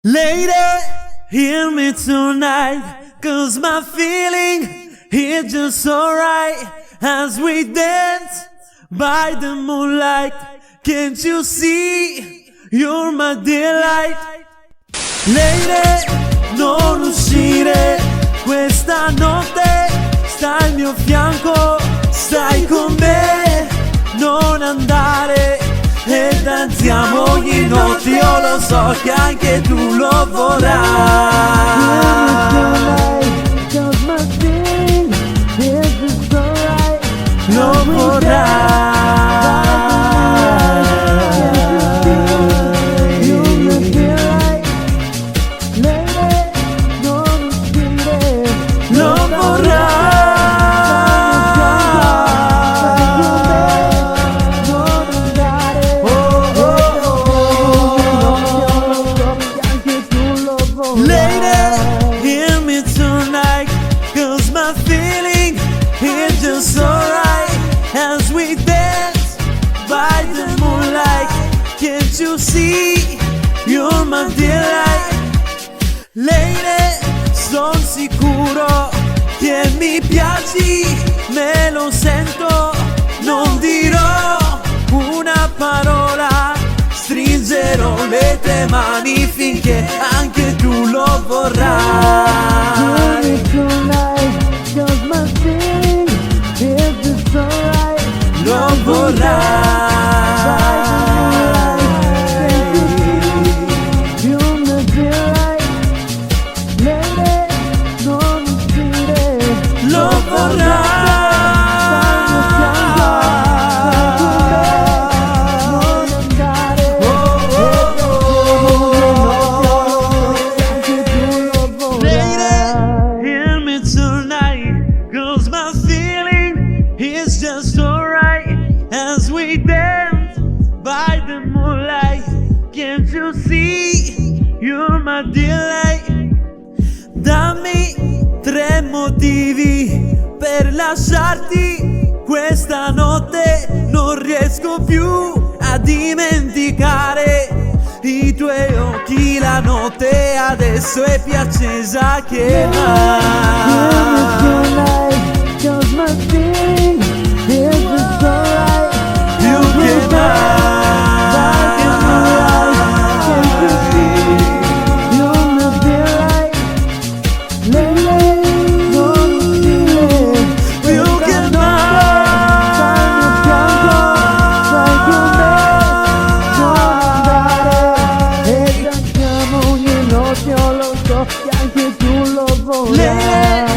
Lady, hear me tonight, 'cause my feeling is just alright as we dance by the moonlight. Can't you see, you're my delight. Lady, non uscire questa notte, stai al mio fianco, stai con me, non andare e danziamo ogni notte. Io lo so che anche tu lo vorrai, lo vorrai. You see, you're my delight. Lady, son sicuro che mi piaci, me lo sento, non dirò una parola, stringerò le tue mani finché anche tu lo vorrai. Lo vorrai. Dammi 3 motivi per lasciarti questa notte. Non riesco più a dimenticare i tuoi occhi. La notte adesso è più accesa che mai. Più che mai. Io lo so che anche tu lo vorrai.